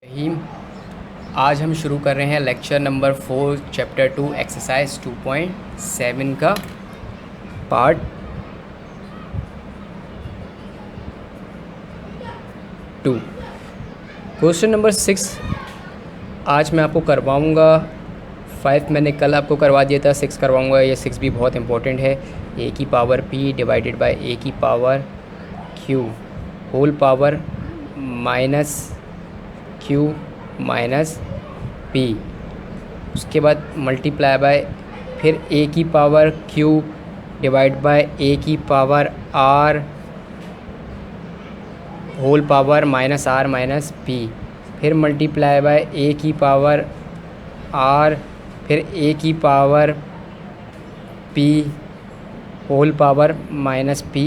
रहीम। आज हम शुरू कर रहे हैं लेक्चर नंबर 4 चैप्टर 2 एक्सरसाइज 2.7 का पार्ट 2। क्वेश्चन नंबर 6 आज मैं आपको करवाऊँगा। 5 मैंने कल आपको करवा दिया था, 6 करवाऊँगा। ये 6 भी बहुत इंपॉर्टेंट है। ए की power p divided by a की power q whole power minus q minus p, उसके बाद मल्टीप्लाई बाय फिर a की power q divide by a की power r whole power minus r minus p, फिर multiply by a की power r फिर a की power p whole power minus p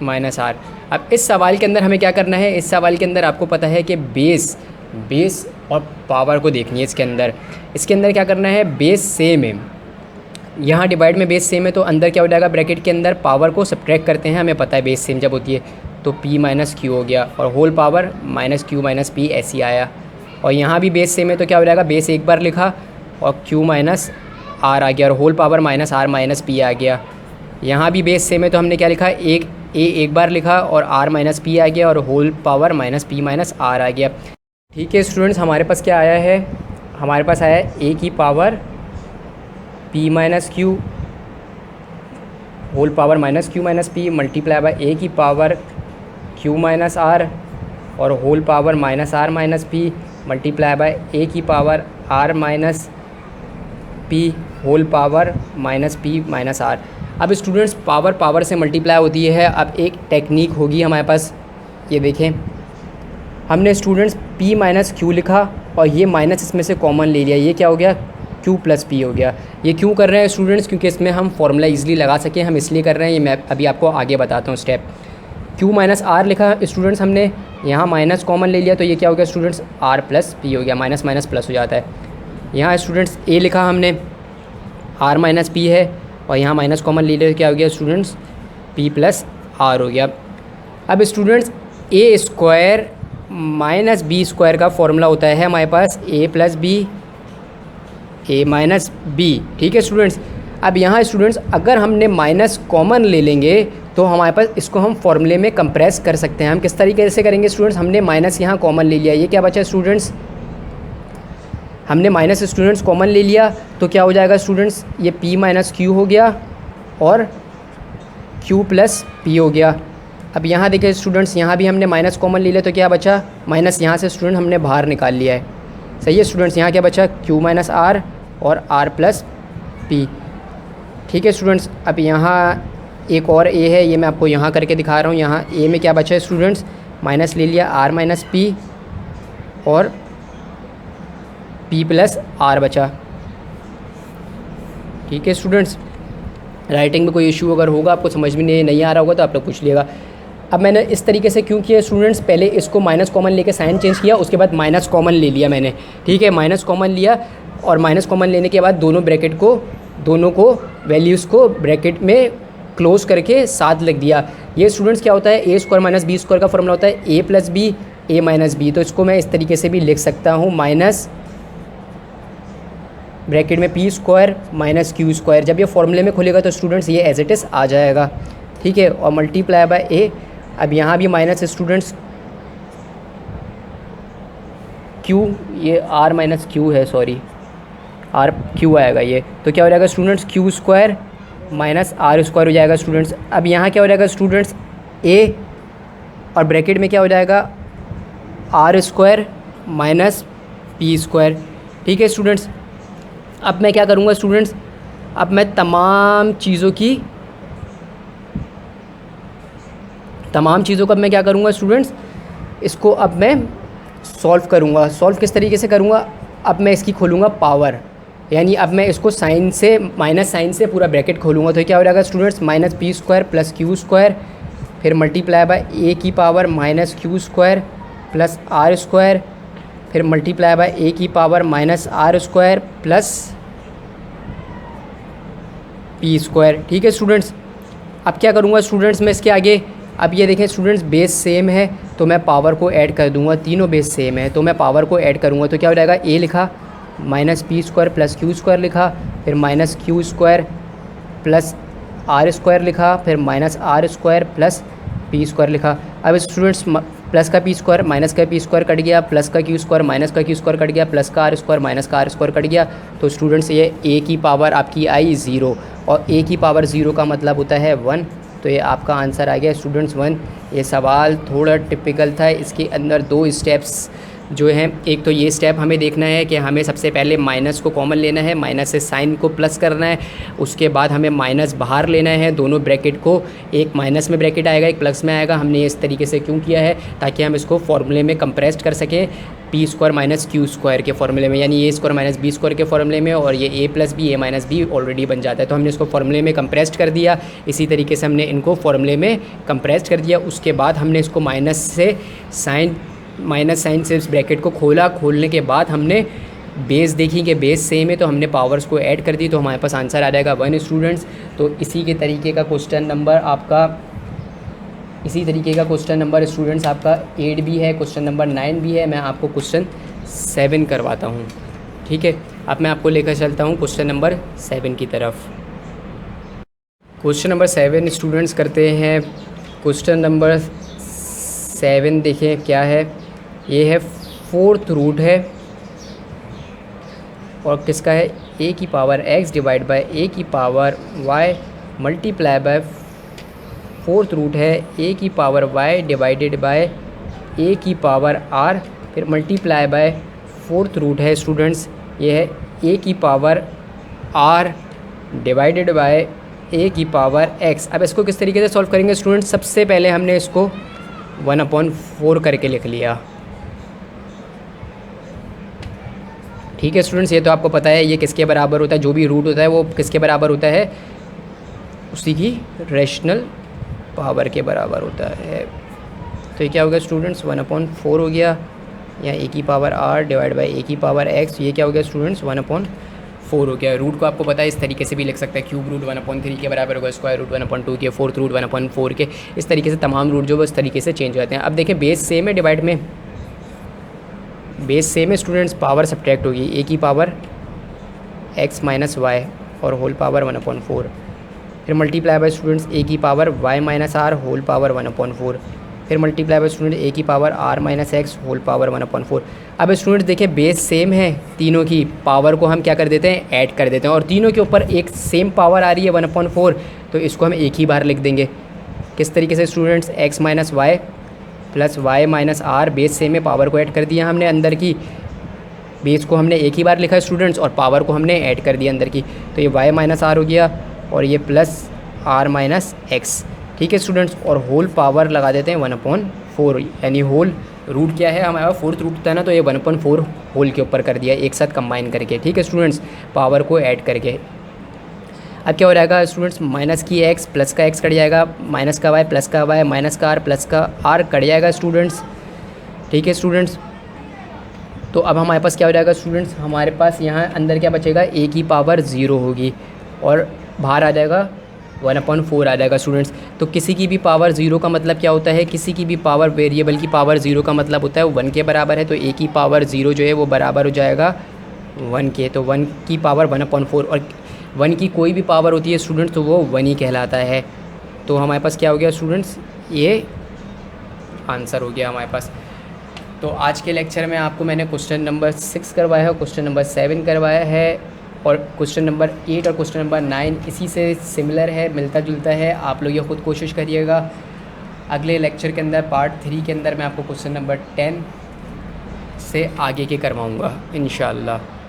minus r। अब इस सवाल के अंदर हमें क्या करना है? इस सवाल के अंदर आपको पता है कि बेस और पावर को देखनी है। इसके अंदर क्या करना है? बेस सेम है, यहाँ डिवाइड में बेस सेम है तो अंदर क्या हो जाएगा? ब्रैकेट के अंदर पावर को सब्ट्रैक्ट करते हैं। हमें पता है बेस सेम जब होती है तो p माइनस क्यू हो गया और whole power minus q minus p ऐसे ही आया। और यहाँ भी बेस सेम है तो क्या हो जाएगा? बेस एक बार लिखा और q माइनस आर आ गया और whole power minus are minus P आ गया। यहाँ भी बेस सेम है तो हमने क्या लिखा? एक बार लिखा और r माइनस पी आ गया और whole power minus P minus R आ गया। ठीक है स्टूडेंट्स, हमारे पास क्या आया है? हमारे पास आया है a की power p minus q whole power minus q minus p multiply by a की पावर q माइनस आर और whole power minus are minus p multiply by a की power r minus p whole power minus p minus r. अब students power से multiply होती है। अब एक technique होगी हमारे पास, ये देखें, हमने स्टूडेंट्स p माइनस क्यू लिखा और ये माइनस इसमें से कॉमन ले लिया। ये क्या हो गया? q प्लस पी हो गया। ये क्यों कर रहे हैं स्टूडेंट्स? क्योंकि इसमें हम फॉर्मूला ईजिली लगा सकें, हम इसलिए कर रहे हैं। ये मैं अभी आपको आगे बताता हूँ स्टेप। q माइनस आर लिखा स्टूडेंट्स हमने, यहाँ माइनस कॉमन ले लिया तो ये क्या हो गया स्टूडेंट्स? r प्लस पी हो गया। माइनस माइनस प्लस हो जाता है। यहाँ स्टूडेंट्स a लिखा हमने, r माइनस पी है और यहाँ माइनस कॉमन ले लिया तो क्या हो गया स्टूडेंट्स? p प्लस r हो गया। अब students a square minus b square का फॉर्मूला होता है हमारे पास a plus b a minus b. ठीक है स्टूडेंट्स, अब यहाँ स्टूडेंट्स अगर हमने माइनस कॉमन ले लेंगे तो हमारे पास इसको हम फॉर्मूले में कंप्रेस कर सकते हैं। हम किस तरीके से करेंगे स्टूडेंट्स? हमने माइनस यहाँ कॉमन ले लिया, ये क्या बचा स्टूडेंट्स? हमने माइनस स्टूडेंट्स कॉमन ले लिया तो क्या हो जाएगा स्टूडेंट्स? ये p माइनस क्यू हो गया और q प्लस पी हो गया। अब यहाँ देखिए स्टूडेंट्स, यहाँ भी हमने माइनस कॉमन ले लिया तो क्या बचा? माइनस यहाँ से स्टूडेंट हमने बाहर निकाल लिया है। सही है स्टूडेंट्स, यहाँ क्या बचा? q माइनस आर और r प्लस पी। ठीक है स्टूडेंट्स, अब यहाँ एक और a है, ये मैं आपको यहाँ करके दिखा रहा हूँ। यहाँ a में क्या बचा है स्टूडेंट्स? माइनस ले लिया, r माइनस पी और p प्लस r बचा। ठीक है स्टूडेंट्स, राइटिंग में कोई इशू अगर होगा, आपको समझ में नहीं आ रहा होगा तो आप लोग पूछ लिएगा। अब मैंने इस तरीके से क्यों किया स्टूडेंट्स? पहले इसको माइनस कॉमन लेके साइन चेंज किया, उसके बाद माइनस कॉमन ले लिया मैंने। ठीक है, माइनस कॉमन लिया और माइनस कॉमन लेने के बाद दोनों को वैल्यूज़ को ब्रैकेट में क्लोज करके साथ लिख दिया। ये स्टूडेंट्स क्या होता है? ए स्क्वायर माइनस बी स्क्वायर का फॉर्मूला होता है ए plus b a minus B. तो इसको मैं इस तरीके से भी लिख सकता हूँ, माइनस ब्रैकेट में P square minus q square. जब ये फॉर्मूले में खुलेगा तो स्टूडेंट्स ये एज इट इज़ आ जाएगा। ठीक है, और मल्टीप्लाई बाय ए। अब यहाँ भी माइनस स्टूडेंट्स क्यू, ये आर माइनस क्यू है, सॉरी आर क्यू आएगा ये, तो क्या हो जाएगा students? Q square minus r square हो जाएगा स्टूडेंट्स। अब यहाँ क्या हो जाएगा स्टूडेंट्स? ए और ब्रैकेट में क्या हो जाएगा? R square minus p square. ठीक है स्टूडेंट्स, अब मैं क्या करूँगा स्टूडेंट्स? अब मैं तमाम चीज़ों को अब मैं क्या करूँगा स्टूडेंट्स? इसको अब मैं सॉल्व करूँगा। सॉल्व किस तरीके से करूँगा? अब मैं इसकी खोलूँगा पावर, यानी अब मैं इसको साइन से, माइनस साइन से पूरा ब्रैकेट खोलूँगा तो क्या हो जाएगा students? Minus p square plus q square, फिर मल्टीप्लाई बाय ए की power minus q square plus r square, फिर मल्टीप्लाई बाय ए की power minus r square plus p square. ठीक है स्टूडेंट्स, अब क्या करूँगा स्टूडेंट्स मैं इसके आगे? अब ये देखें स्टूडेंट्स, बेस सेम है तो मैं पावर को ऐड कर दूंगा, तीनों बेस सेम है तो मैं पावर को ऐड करूँगा तो क्या हो जाएगा, ए लिखा minus p square plus q square लिखा, फिर minus q square plus r square लिखा, फिर minus r square plus p square लिखा। अब स्टूडेंट्स प्लस का पी स्क्वायर माइनस का पी स्क्वायर कट गया, प्लस का क्यू स्क्वायर माइनस का क्यू स्क्वायर कट गया, प्लस का आर स्क्वायर माइनस का आर स्क्वायर कट गया। तो स्टूडेंट्स ये ए की पावर आपकी आई 0 और ए की पावर 0 का मतलब होता है 1, तो ये आपका आंसर आ गया स्टूडेंट्स 1। ये सवाल थोड़ा टिपिकल था, इसके अंदर 2 स्टेप्स जो हैं, एक तो ये स्टेप हमें देखना है कि हमें सबसे पहले माइनस को कॉमन लेना है, माइनस से साइन को प्लस करना है, उसके बाद हमें माइनस बाहर लेना है, दोनों ब्रैकेट को, एक माइनस में ब्रैकेट आएगा एक प्लस में आएगा। हमने इस तरीके से क्यों किया है, ताकि हम इसको फॉर्मूले में कंप्रेस्ड कर सकें P square minus q square के फॉर्मूले में, यानी ए स्क्वायर माइनस बी स्क्वायर के फॉर्मूले में, और ये ए plus b a minus B already बन जाता है। तो हमने इसको फॉर्मूले में कंप्रेस्ड कर दिया, इसी तरीके से हमने इनको फॉर्मूले में कंप्रेस्ड कर दिया। उसके बाद हमने इसको माइनस साइन से इस ब्रैकेट को खोला, खोलने के बाद हमने बेस देखी कि बेस सेम है तो हमने पावर्स को ऐड कर दी, तो हमारे पास आंसर आ जाएगा 1 स्टूडेंट्स। तो इसी तरीके का क्वेश्चन नंबर स्टूडेंट्स आपका 8 भी है, क्वेश्चन नंबर 9 भी है। मैं आपको क्वेश्चन 7 करवाता हूँ, ठीक है। अब मैं आपको लेकर चलता हूँ क्वेश्चन नंबर 7 की तरफ। क्वेश्चन नंबर 7 स्टूडेंट्स करते हैं। क्वेश्चन नंबर 7 देखें क्या है, ये है 4th रूट है और किसका है, ए की power x divide by a की power y multiply by 4th root है ए की power y divided by a की पावर r, फिर मल्टीप्लाई बाय 4th रूट है स्टूडेंट्स, ये है ए की power r divided by a की पावर x। अब इसको किस तरीके से सॉल्व करेंगे स्टूडेंट्स, सबसे पहले हमने इसको 1/4 करके लिख लिया, ठीक है स्टूडेंट्स। ये तो आपको पता है ये किसके बराबर होता है, जो भी रूट होता है वो किसके बराबर होता है, उसी की रेशनल पावर के बराबर होता है। तो ये क्या हो गया स्टूडेंट्स, 1/4 हो गया, या ए की पावर r डिवाइड बाई ए की पावर x, ये क्या हो गया स्टूडेंट्स 1/4 हो गया। रूट को आपको पता है इस तरीके से भी लिख सकते हैं, क्यूब रूट 1/3 के बराबर होगा, स्क्वायर रूट 1/2 के, 4th रूट 1/4 के, इस तरीके से तमाम रूट जो वो इस तरीके से चेंज होते हैं। अब देखें बेस सेम है, डिवाइड में बेस सेम है स्टूडेंट्स, पावर सब्ट्रैक्ट होगी, ए की पावर x माइनस वाई और होल पावर 1/4, फिर मल्टीप्लाई बाय स्टूडेंट्स ए की power y minus r whole power 1/4, फिर मल्टीप्लाई बाय स्टूडेंट ए की power r minus x whole power 1/4। अब students देखें base same है, तीनों की पावर को हम क्या कर देते हैं, ऐड कर देते हैं, और तीनों के ऊपर एक सेम पावर आ रही है 1/4, तो इसको हम एक ही बार लिख देंगे। किस तरीके से students, x minus y plus y minus r, base same है, पावर को ऐड कर दिया हमने, अंदर की बेस को हमने एक ही बार लिखा स्टूडेंट्स और पावर को हमने ऐड कर दिया अंदर की, तो ये y माइनस आर हो गया और ये प्लस r माइनस एक्स, ठीक है स्टूडेंट्स। और होल पावर लगा देते हैं 1/4, यानी होल रूट क्या है हमारा 4th रूट था ना, तो ये 1/4 होल के ऊपर कर दिया एक साथ कंबाइन करके, ठीक है स्टूडेंट्स, पावर को ऐड करके। अब क्या हो जाएगा स्टूडेंट्स, माइनस की x प्लस का x कट जाएगा, माइनस का y प्लस का y माइनस का r प्लस का r कट जाएगा स्टूडेंट्स, ठीक है स्टूडेंट्स। तो अब हमारे पास क्या हो जाएगा स्टूडेंट्स, हमारे पास यहाँ अंदर क्या बचेगा, a की पावर 0 होगी और बाहर आ जाएगा 1/4 आ जाएगा स्टूडेंट्स। तो किसी की भी पावर 0 का मतलब क्या होता है, किसी की भी पावर, वेरिएबल की पावर 0 का मतलब होता है वो 1 के बराबर है, तो a की पावर 0 जो है वो बराबर हो जाएगा 1 के, तो 1 की पावर 1/4, और 1 की कोई भी पावर होती है स्टूडेंट्स तो वो 1 ही कहलाता है। तो हमारे पास क्या हो गया स्टूडेंट्स, ये आंसर हो गया हमारे पास। तो आज के लेक्चर में आपको मैंने क्वेश्चन नंबर 6 करवाया है, क्वेश्चन नंबर 7 करवाया है, और क्वेश्चन नंबर 8 और क्वेश्चन नंबर 9 इसी से सिमिलर है, मिलता जुलता है। आप लोग ये ख़ुद कोशिश करिएगा। अगले लेक्चर के अंदर पार्ट 3 के अंदर मैं आपको क्वेश्चन नंबर 10 से आगे के करवाऊँगा इंशाअल्लाह।